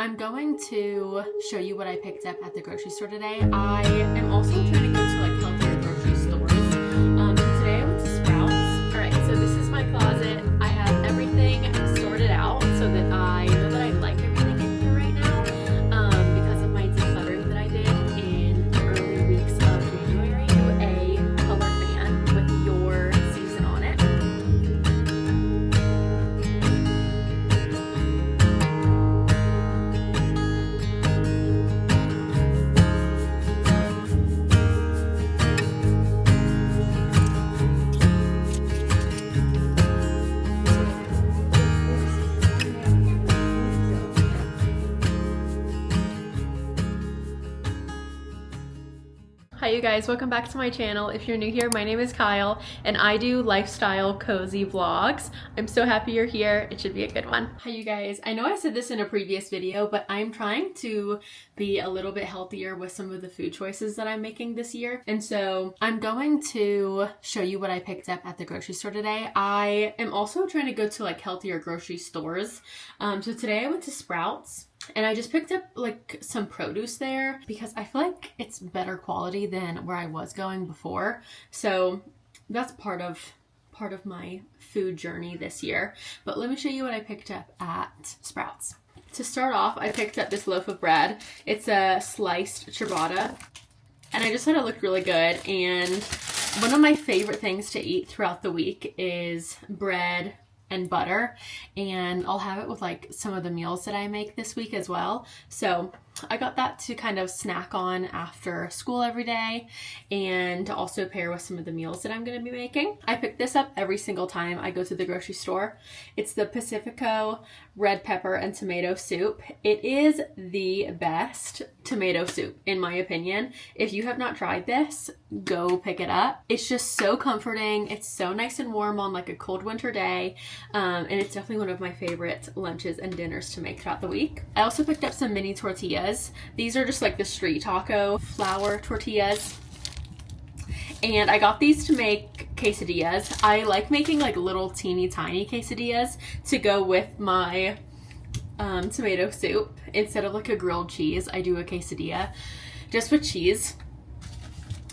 I'm going to show you what I picked up at the grocery store today. I am also trying to go to like healthier grocery stores. Today I went to Sprouts. Alright, so this is my closet. I have everything sorted out so that I know that I like everything in here right now because of my decluttering that I did in the early weeks of January. Do a color fan with your season on it. Hi you guys, welcome back to my channel. If you're new here, my name is Kyle and I do lifestyle cozy vlogs. I'm so happy you're here. It should be a good one. Hi you guys, I know I said this in a previous video, but I'm trying to be a little bit healthier with some of the food choices that I'm making this year. And so I'm going to show you what I picked up at the grocery store today. I am also trying to go to like healthier grocery stores. So today I went to Sprouts. And I just picked up like some produce there because I feel like it's better quality than where I was going before. So that's part of my food journey this year. But let me show you what I picked up at Sprouts. To start off, I picked up this loaf of bread. It's a sliced ciabatta. And I just thought it looked really good. And one of my favorite things to eat throughout the week is bread and butter, and I'll have it with like some of the meals that I make this week as well. So I got that to kind of snack on after school every day and to also pair with some of the meals that I'm going to be making. I pick this up every single time I go to the grocery store. It's the Pacifico red pepper and tomato soup. It is the best tomato soup in my opinion. If you have not tried this, go pick it up. It's just so comforting. It's so nice and warm on like a cold winter day. And it's definitely one of my favorite lunches and dinners to make throughout the week. I also picked up some mini tortillas. These are just like the street taco flour tortillas. And I got these to make quesadillas. I like making like little teeny tiny quesadillas to go with my tomato soup. Instead of like a grilled cheese, I do a quesadilla just with cheese.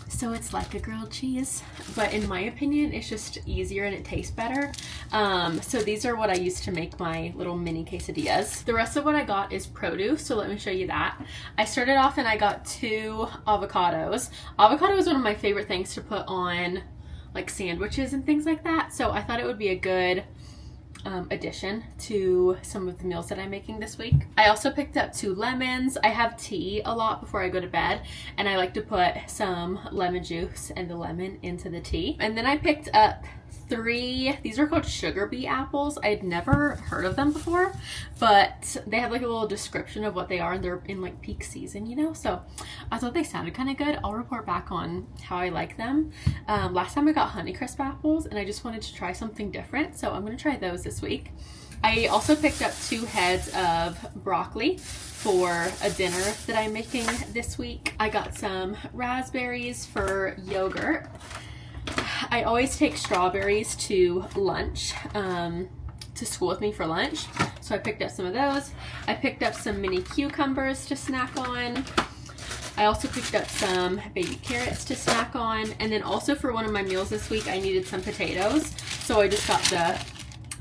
So it's like a grilled cheese, but in my opinion, it's just easier and it tastes better. So these are what I use to make my little mini quesadillas. The rest of what I got is produce, so let me show you that. I started off and I got 2 avocados. Avocado is one of my favorite things to put on like sandwiches and things like that, so I thought it would be a good addition to some of the meals that I'm making this week. I also picked up 2 lemons. I have tea a lot before I go to bed and I like to put some lemon juice and the lemon into the tea. And then I picked up 3, these are called sugar beet apples. I'd never heard of them before, but they have like a little description of what they are and they're in like peak season, you know? So I thought they sounded kind of good. I'll report back on how I like them. Last time I got Honeycrisp apples and I just wanted to try something different. So I'm gonna try those this week. I also picked up 2 heads of broccoli for a dinner that I'm making this week. I got some raspberries for yogurt. I always take strawberries to lunch, to school with me for lunch. So I picked up some of those. I picked up some mini cucumbers to snack on. I also picked up some baby carrots to snack on. And then also for one of my meals this week, I needed some potatoes. So I just got the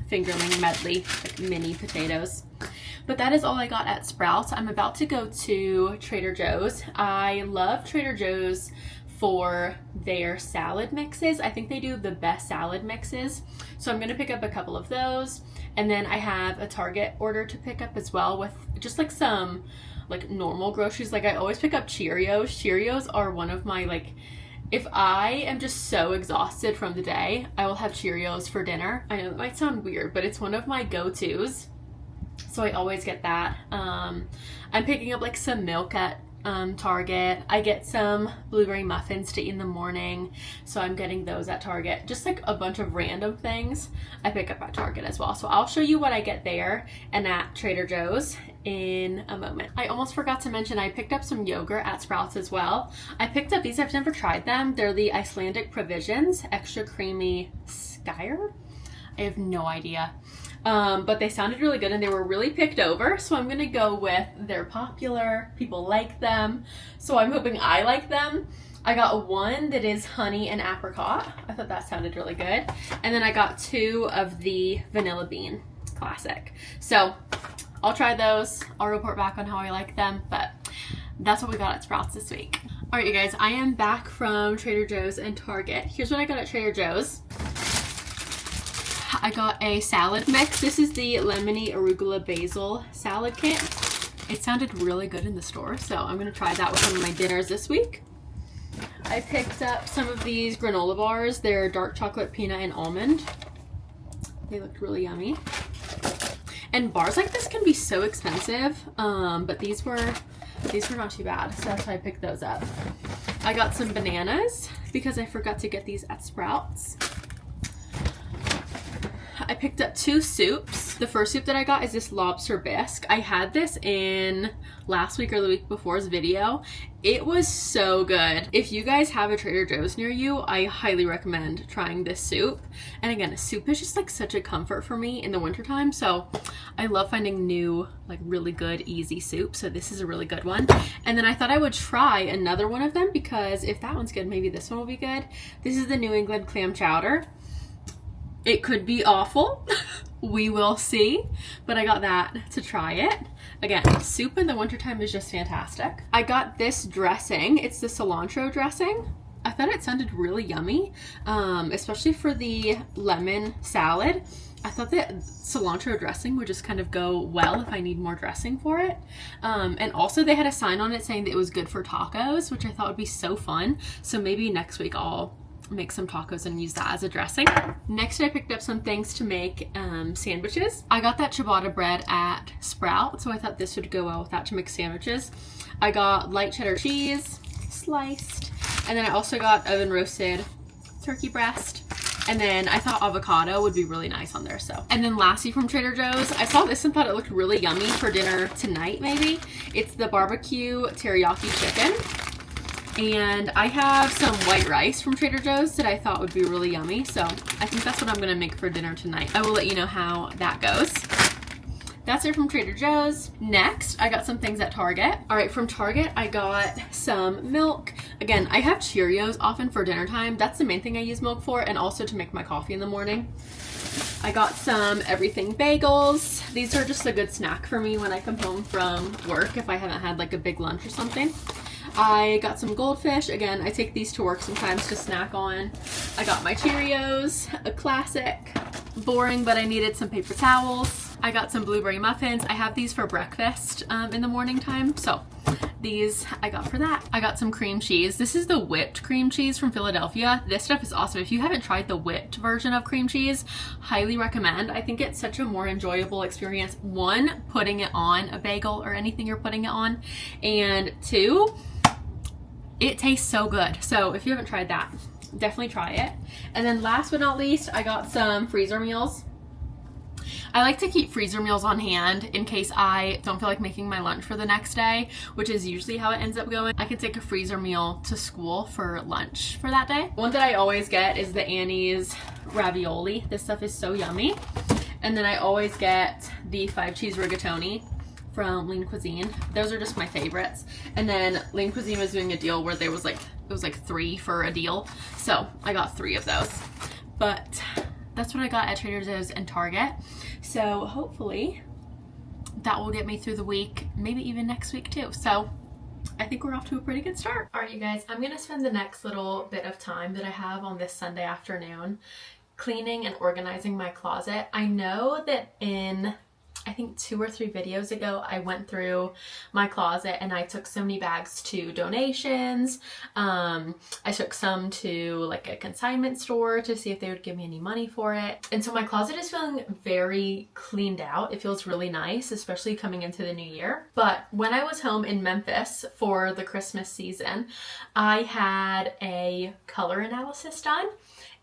fingerling medley, like mini potatoes. But that is all I got at Sprouts. I'm about to go to Trader Joe's. I love Trader Joe's for their salad mixes. I think they do the best salad mixes. So I'm gonna pick up a couple of those. And then I have a Target order to pick up as well with just like some like normal groceries. Like I always pick up Cheerios. Cheerios are one of my like, if I am just so exhausted from the day, I will have Cheerios for dinner. I know that might sound weird, but it's one of my go-tos. So I always get that. I'm picking up like some milk at Target. I get some blueberry muffins to eat in the morning, so I'm getting those at Target. Just like a bunch of random things I pick up at Target as well. So I'll show you what I get there and at Trader Joe's in a moment. I almost forgot to mention I picked up some yogurt at Sprouts as well. I picked up these, I've never tried them. They're the Icelandic Provisions Extra Creamy Skyr. I have no idea. but they sounded really good and they were really picked over. So I'm gonna go with they're popular, people like them. So I'm hoping I like them. I got one that is honey and apricot. I thought that sounded really good. And then I got 2 of the vanilla bean classic. So I'll try those. I'll report back on how I like them, but that's what we got at Sprouts this week. All right, you guys, I am back from Trader Joe's and Target. Here's what I got at Trader Joe's. I got a salad mix. This is the lemony arugula basil salad kit. It sounded really good in the store, so I'm gonna try that with one of my dinners this week. I picked up some of these granola bars. They're dark chocolate, peanut, and almond. They looked really yummy. And bars like this can be so expensive, but these were not too bad, so that's why I picked those up. I got some bananas because I forgot to get these at Sprouts. I picked up 2 soups. The first soup that I got is this lobster bisque. I had this in last week or the week before's video. It was so good. If you guys have a Trader Joe's near you, I highly recommend trying this soup. And again, a soup is just like such a comfort for me in the wintertime. So I love finding new, like really good, easy soup. So this is a really good one. And then I thought I would try another one of them because if that one's good, maybe this one will be good. This is the New England clam chowder. It could be awful. We will see. But I got that to try it. Again, soup in the wintertime is just fantastic. I got this dressing. It's the cilantro dressing. I thought it sounded really yummy, especially for the lemon salad. I thought that cilantro dressing would just kind of go well if I need more dressing for it. And also they had a sign on it saying that it was good for tacos, which I thought would be so fun. So maybe next week I'll make some tacos and use that as a dressing. Next, I picked up some things to make sandwiches. I got that ciabatta bread at Sprout, so I thought this would go well with that to make sandwiches. I got light cheddar cheese sliced, and then I also got oven roasted turkey breast. And then I thought avocado would be really nice on there, so. And then lastly from Trader Joe's, I saw this and thought it looked really yummy for dinner tonight, maybe. It's the barbecue teriyaki chicken. And I have some white rice from Trader Joe's that I thought would be really yummy. So I think that's what I'm gonna make for dinner tonight. I will let you know how that goes. That's it from Trader Joe's. Next, I got some things at Target. All right, from Target, I got some milk. Again, I have Cheerios often for dinner time. That's the main thing I use milk for, and also to make my coffee in the morning. I got some everything bagels. These are just a good snack for me when I come home from work if I haven't had like a big lunch or something. I got some goldfish. Again, I take these to work sometimes to snack on. I got my Cheerios, a classic. Boring, but I needed some paper towels. I got some blueberry muffins. I have these for breakfast in the morning time, so these I got for that. I got some cream cheese. This is the whipped cream cheese from Philadelphia. This stuff is awesome. If you haven't tried the whipped version of cream cheese, highly recommend. I think it's such a more enjoyable experience. 1, putting it on a bagel or anything you're putting it on, and 2, it tastes so good. So if you haven't tried that, definitely try it. And then last but not least, I got some freezer meals. I like to keep freezer meals on hand in case I don't feel like making my lunch for the next day, which is usually how it ends up going. I can take a freezer meal to school for lunch for that day. One that I always get is the Annie's ravioli. This stuff is so yummy. And then I always get the 5-cheese rigatoni from Lean Cuisine. Those are just my favorites. And then Lean Cuisine was doing a deal where it was like 3 for a deal. So I got 3 of those. But that's what I got at Trader Joe's and Target. So hopefully that will get me through the week, maybe even next week too. So I think we're off to a pretty good start. All right, you guys, I'm gonna spend the next little bit of time that I have on this Sunday afternoon cleaning and organizing my closet. I know that in I think 2 or 3 videos ago, I went through my closet and I took so many bags to donations. I took some to like a consignment store to see if they would give me any money for it. And so my closet is feeling very cleaned out. It feels really nice, especially coming into the new year. But when I was home in Memphis for the Christmas season, I had a color analysis done.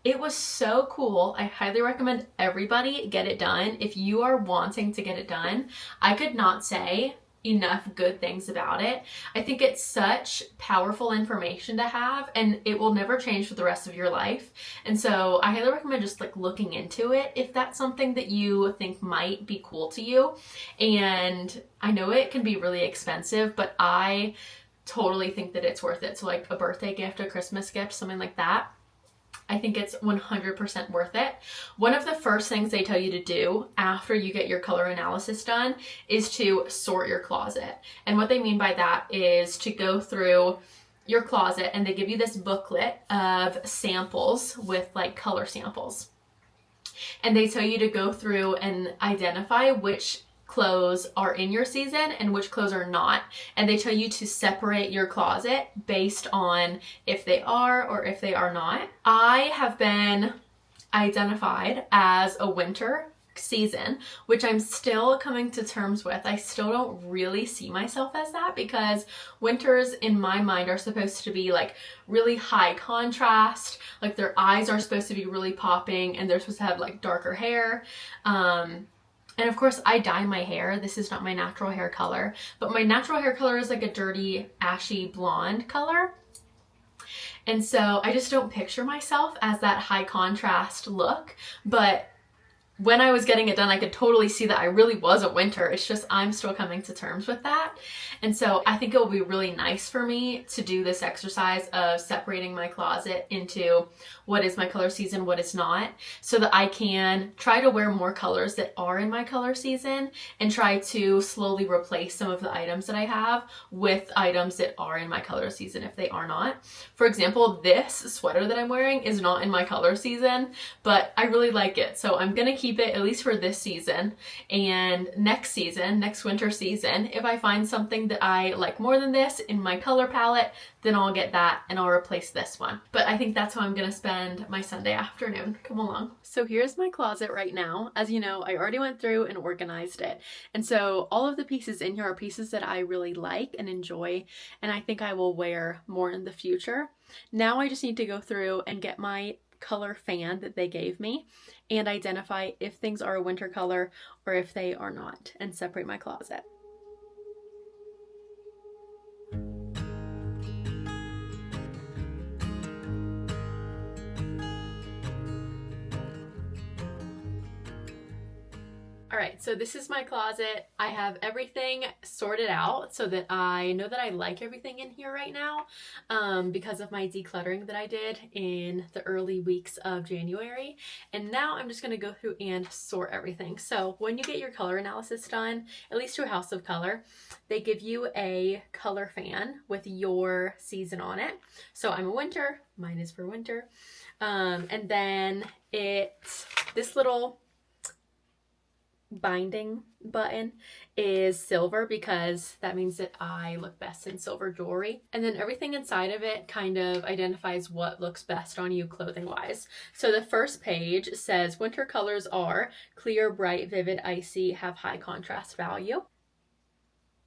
It was so cool. I highly recommend everybody get it done. If you are wanting to get it done, I could not say enough good things about it. I think it's such powerful information to have, and it will never change for the rest of your life. And so I highly recommend just like looking into it if that's something that you think might be cool to you. And I know it can be really expensive, but I totally think that it's worth it. So like a birthday gift, a Christmas gift, something like that, I think it's 100% worth it. One of the first things they tell you to do after you get your color analysis done is to sort your closet. And what they mean by that is to go through your closet, and they give you this booklet of samples with like color samples. And they tell you to go through and identify which clothes are in your season and which clothes are not. And they tell you to separate your closet based on if they are or if they are not. I have been identified as a winter season, which I'm still coming to terms with. I still don't really see myself as that, because winters in my mind are supposed to be like really high contrast, like their eyes are supposed to be really popping, and they're supposed to have like darker hair. And of course I dye my hair. This is not my natural hair color, but my natural hair color is like a dirty, ashy blonde color. And so I just don't picture myself as that high contrast look. But when I was getting it done, I could totally see that I really was a winter. It's just I'm still coming to terms with that. And so I think it will be really nice for me to do this exercise of separating my closet into what is my color season, what is not, so that I can try to wear more colors that are in my color season and try to slowly replace some of the items that I have with items that are in my color season if they are not. For example, this sweater that I'm wearing is not in my color season, but I really like it. So I'm gonna keep it at least for this season, and next season, next winter season, if I find something that I like more than this in my color palette, then I'll get that and I'll replace this one. But I think that's how I'm gonna spend my Sunday afternoon. Come along. So here's my closet right now. As you know, I already went through and organized it. And so all of the pieces in here are pieces that I really like and enjoy, and I think I will wear more in the future. Now I just need to go through and get my color fan that they gave me and identify if things are a winter color or if they are not, and separate my closet. All right, so this is my closet. I have everything sorted out so that I know that I like everything in here right now, because of my decluttering that I did in the early weeks of January. And now I'm just gonna go through and sort everything. So when you get your color analysis done, at least to a House of Color, they give you a color fan with your season on it. So I'm a winter, mine is for winter. And then this little binding button is silver, because that means that I look best in silver jewelry. And then everything inside of it kind of identifies what looks best on you clothing wise. So the first page says winter colors are clear, bright, vivid, icy, have high contrast value.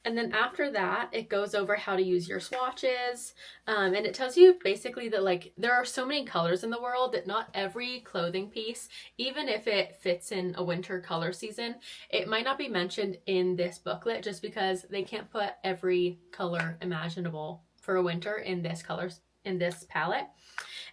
And then after that, it goes over how to use your swatches. And it tells you basically that like there are so many colors in the world that not every clothing piece, even if it fits in a winter color season, it might not be mentioned in this booklet just because they can't put every color imaginable for a winter in this palette.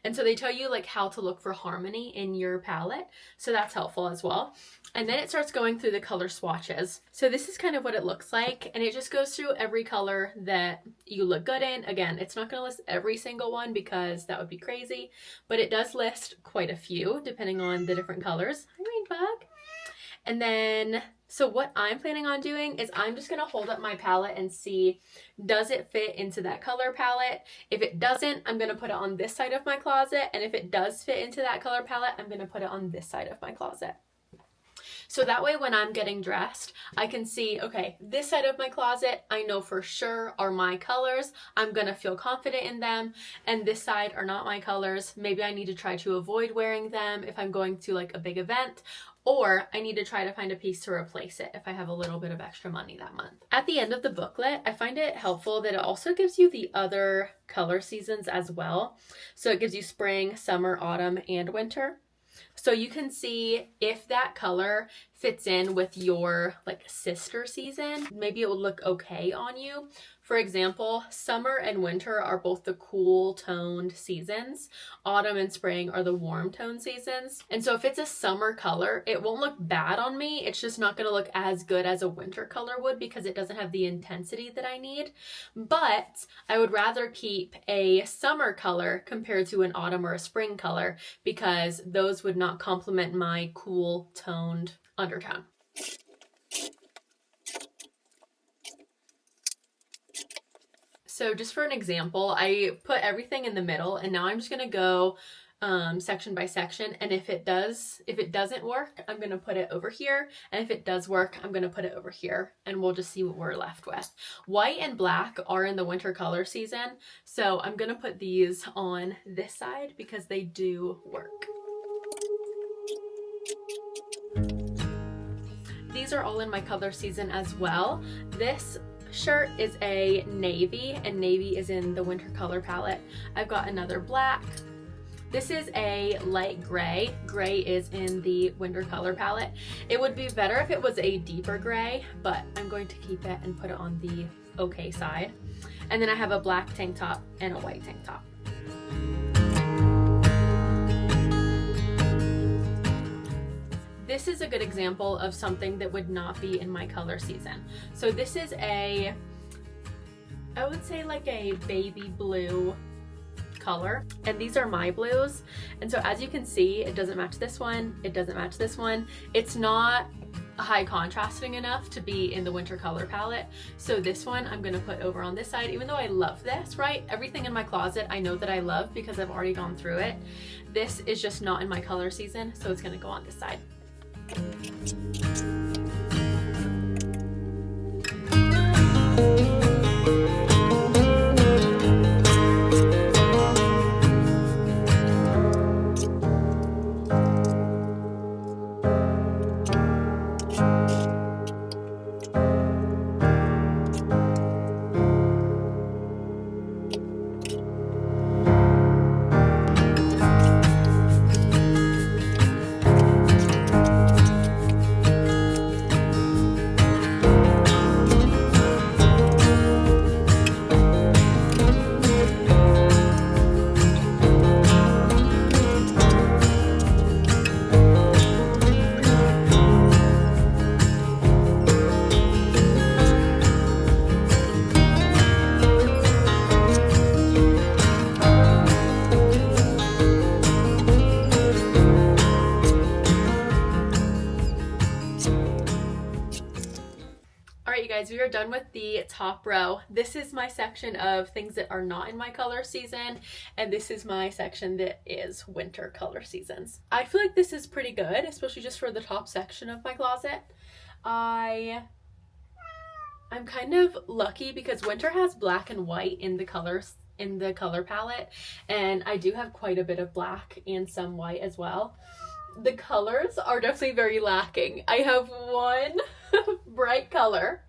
And so they tell you like how to look for harmony in your palette. So that's helpful as well. And then it starts going through the color swatches. So this is kind of what it looks like. And it just goes through every color that you look good in. Again, it's not going to list every single one because that would be crazy, but it does list quite a few depending on the different colors. Hi, Rainbug. And then, so what I'm planning on doing is I'm just going to hold up my palette and see, does it fit into that color palette? If it doesn't, I'm going to put it on this side of my closet. And if it does fit into that color palette, I'm going to put it on this side of my closet. So that way when I'm getting dressed, I can see, okay, this side of my closet, I know for sure are my colors. I'm gonna feel confident in them. And this side are not my colors. Maybe I need to try to avoid wearing them if I'm going to like a big event, or I need to try to find a piece to replace it if I have a little bit of extra money that month. At the end of the booklet, I find it helpful that it also gives you the other color seasons as well. So it gives you spring, summer, autumn, and winter. So you can see if that color fits in with your like sister season, maybe it would look okay on you. For example, summer and winter are both the cool toned seasons. Autumn and spring are the warm tone seasons. And so if it's a summer color, it won't look bad on me. It's just not gonna look as good as a winter color would because it doesn't have the intensity that I need. But I would rather keep a summer color compared to an autumn or a spring color because those would not complement my cool toned undertone. So just for an example, I put everything in the middle and now I'm just gonna go section by section, and if it doesn't work, I'm gonna put it over here, and if it does work, I'm gonna put it over here, and we'll just see what we're left with. White and black are in the winter color season, so I'm gonna put these on this side because they do work. These are all in my color season as well. This shirt is a navy, and navy is in the winter color palette. I've got another black. This is a light gray. Gray is in the winter color palette. It would be better if it was a deeper gray, but I'm going to keep it and put it on the okay side. And then I have a black tank top and a white tank top. This is a good example of something that would not be in my color season. So this is I would say like a baby blue color, and these are my blues. And so as you can see, it doesn't match this one, it doesn't match this one. It's not high contrasting enough to be in the winter color palette. So this one I'm gonna put over on this side, even though I love this, right? Everything in my closet I know that I love because I've already gone through it. This is just not in my color season, so it's gonna go on this side. Guys, we are done with the top row. This is my section of things that are not in my color season, and this is my section that is winter color seasons. I feel like this is pretty good, especially just for the top section of my closet. I'm kind of lucky because winter has black and white in the colors in the color palette, and I do have quite a bit of black and some white as well. The colors are definitely very lacking. I have one bright color,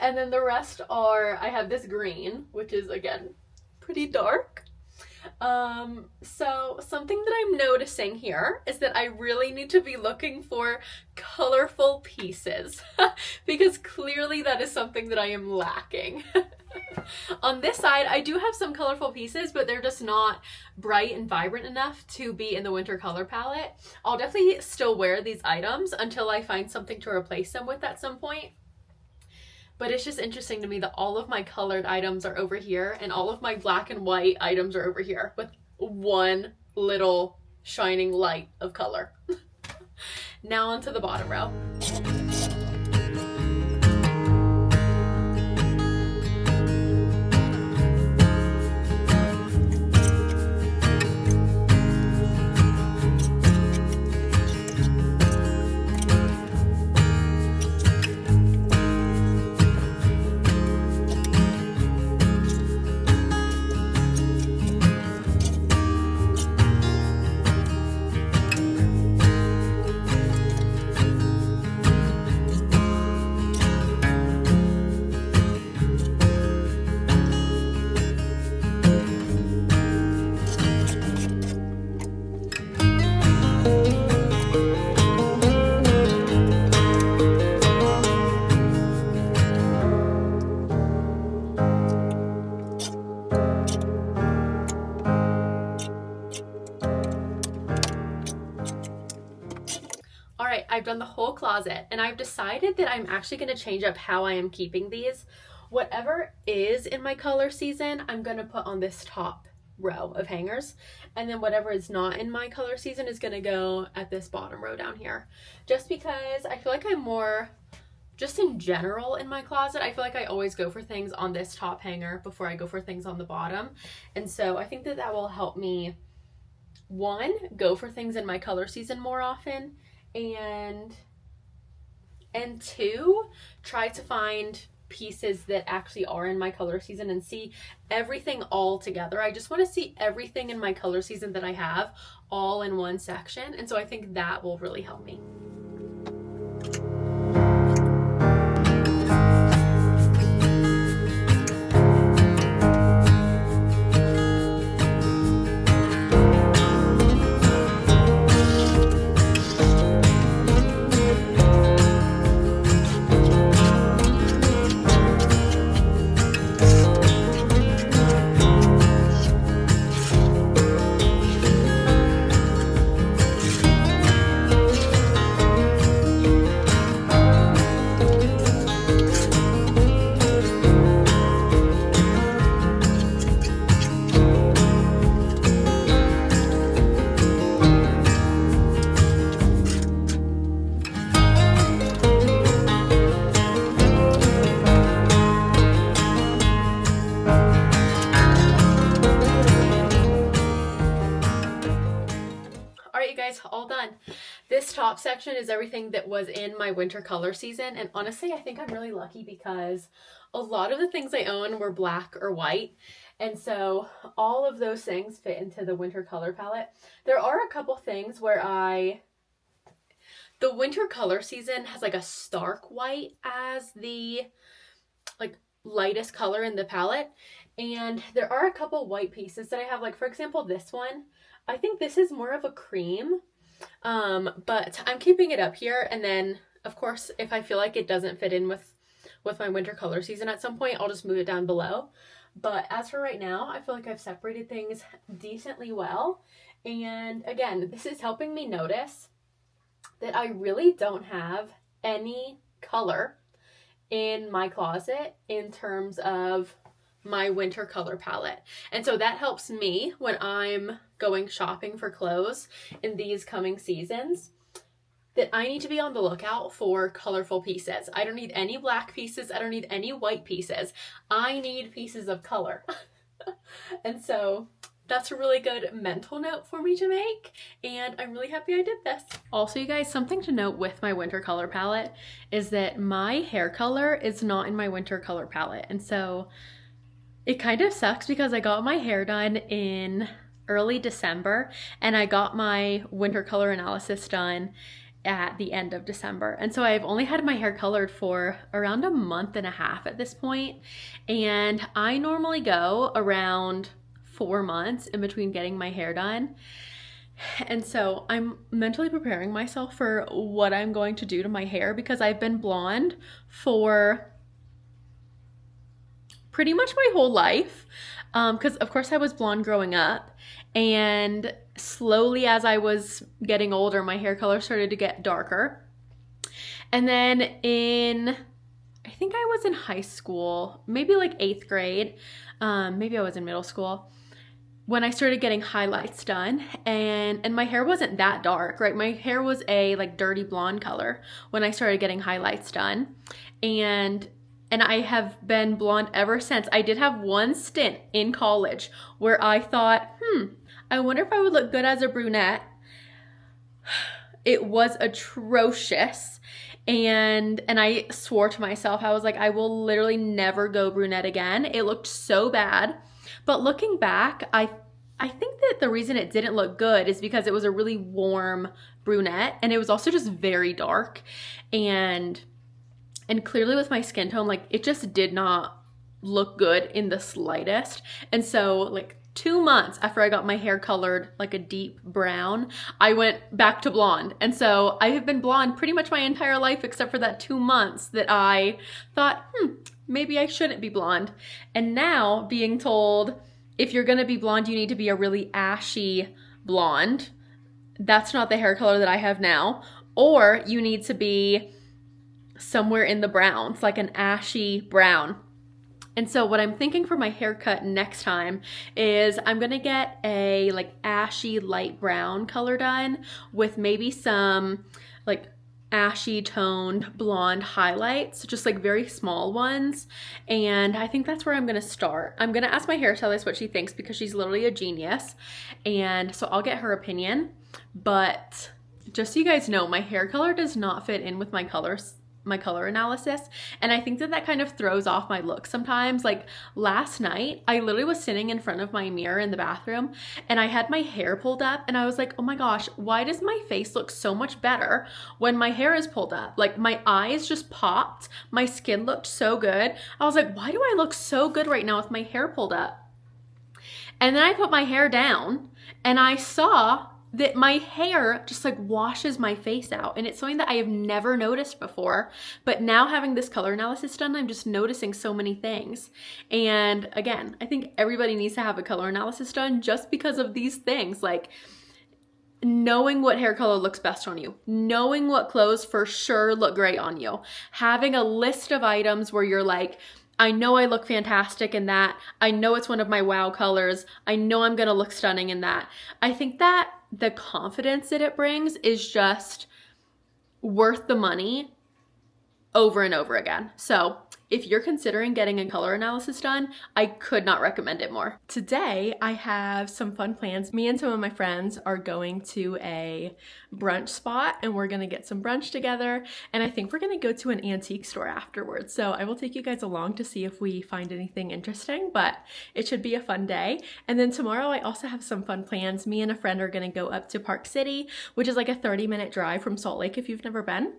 and then the rest are, I have this green, which is again pretty dark. So something that I'm noticing here is that I really need to be looking for colorful pieces because clearly that is something that I am lacking. On this side, I do have some colorful pieces, but they're just not bright and vibrant enough to be in the winter color palette. I'll definitely still wear these items until I find something to replace them with at some point. But it's just interesting to me that all of my colored items are over here and all of my black and white items are over here with one little shining light of color. Now onto the bottom row. I've done the whole closet, and I've decided that I'm actually going to change up how I am keeping these. Whatever is in my color season, I'm going to put on this top row of hangers, and then whatever is not in my color season is going to go at this bottom row down here, just because I feel like I'm more, just in general in my closet, I feel like I always go for things on this top hanger before I go for things on the bottom. And so I think that that will help me, one, go for things in my color season more often, and two, try to find pieces that actually are in my color season and see everything all together. I just want to see everything in my color season that I have all in one section, and so I think that will really help me. All done. This top section is everything that was in my winter color season, and honestly I think I'm really lucky because a lot of the things I own were black or white, and so all of those things fit into the winter color palette. There are a couple things where the winter color season has like a stark white as the like lightest color in the palette, and there are a couple white pieces that I have, like for example this one. I think this is more of a cream, but I'm keeping it up here, and then of course if I feel like it doesn't fit in with my winter color season at some point, I'll just move it down below. But as for right now, I feel like I've separated things decently well, and again, this is helping me notice that I really don't have any color in my closet in terms of my winter color palette. And so that helps me when I'm going shopping for clothes in these coming seasons, that I need to be on the lookout for colorful pieces. I don't need any black pieces. I don't need any white pieces. I need pieces of color. And so that's a really good mental note for me to make, and I'm really happy I did this. Also, you guys, something to note with my winter color palette is that my hair color is not in my winter color palette. And so it kind of sucks because I got my hair done in early December, and I got my winter color analysis done at the end of December. And so I've only had my hair colored for around a month and a half at this point. And I normally go around 4 months in between getting my hair done. And so I'm mentally preparing myself for what I'm going to do to my hair, because I've been blonde for pretty much my whole life, because of course I was blonde growing up, and slowly as I was getting older my hair color started to get darker. And then I think I was in high school, maybe like 8th grade, maybe I was in middle school, when I started getting highlights done, and my hair wasn't that dark, right? My hair was a like dirty blonde color when I started getting highlights done, and I have been blonde ever since. I did have one stint in college where I thought, I wonder if I would look good as a brunette. It was atrocious. And I swore to myself, I was like, I will literally never go brunette again. It looked so bad. But looking back, I think that the reason it didn't look good is because it was a really warm brunette, and it was also just very dark. And clearly with my skin tone, like it just did not look good in the slightest. And so like 2 months after I got my hair colored like a deep brown, I went back to blonde. And so I have been blonde pretty much my entire life, except for that 2 months that I thought, maybe I shouldn't be blonde. And now being told, if you're gonna be blonde, you need to be a really ashy blonde. That's not the hair color that I have now. or you need to be somewhere in the browns, like an ashy brown. And so what I'm thinking for my haircut next time is I'm gonna get a like ashy light brown color done with maybe some like ashy toned blonde highlights, just like very small ones. And I think that's where I'm gonna start. I'm gonna ask my hairstylist what she thinks because she's literally a genius. And so I'll get her opinion. But just so you guys know, my hair color does not fit in with my color analysis, and I think that that kind of throws off my look sometimes. Like last night, I literally was sitting in front of my mirror in the bathroom and I had my hair pulled up and I was like, oh my gosh, why does my face look so much better when my hair is pulled up? Like my eyes just popped, my skin looked so good. I was like, why do I look so good right now with my hair pulled up? And then I put my hair down and I saw that my hair just like washes my face out, and it's something that I have never noticed before. But now having this color analysis done, I'm just noticing so many things. And again, I think everybody needs to have a color analysis done just because of these things, like knowing what hair color looks best on you, knowing what clothes for sure look great on you, having a list of items where you're like, I know I look fantastic in that. I know it's one of my wow colors. I know I'm gonna look stunning in that. I think that the confidence that it brings is just worth the money over and over again. So if you're considering getting a color analysis done, I could not recommend it more. Today, I have some fun plans. Me and some of my friends are going to a brunch spot and we're gonna get some brunch together. And I think we're gonna go to an antique store afterwards. So I will take you guys along to see if we find anything interesting, but it should be a fun day. And then tomorrow, I also have some fun plans. Me and a friend are gonna go up to Park City, which is like a 30-minute drive from Salt Lake if you've never been.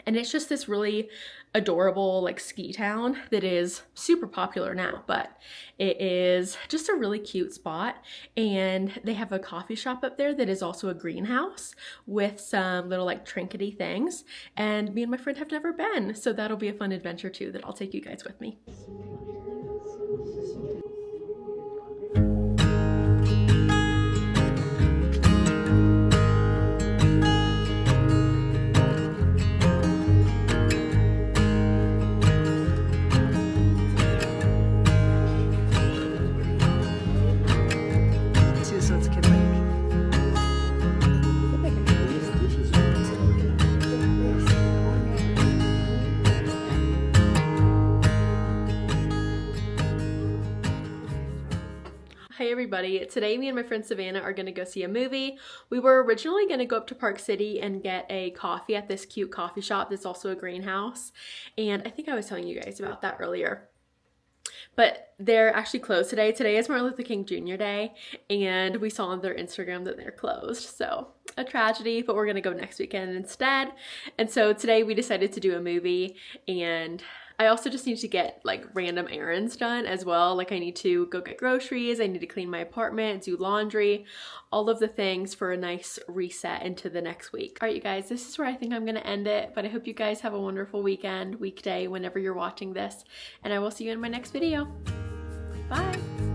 And it's just this really adorable like ski town that is super popular now, but it is just a really cute spot. And they have a coffee shop up there that is also a greenhouse with some little like trinkety things. And me and my friend have never been, so that'll be a fun adventure too that I'll take you guys with me. Hey everybody, today me and my friend Savannah are gonna go see a movie. We were originally gonna go up to Park City and get a coffee at this cute coffee shop that's also a greenhouse. And I think I was telling you guys about that earlier. But they're actually closed today. Today is Martin Luther King Jr. Day, and we saw on their Instagram that they're closed. So a tragedy, but we're gonna go next weekend instead. And so today we decided to do a movie, and I also just need to get like random errands done as well. Like I need to go get groceries, I need to clean my apartment, do laundry, all of the things for a nice reset into the next week. All right, you guys, this is where I think I'm gonna end it, but I hope you guys have a wonderful weekend, weekday, whenever you're watching this, and I will see you in my next video. Bye.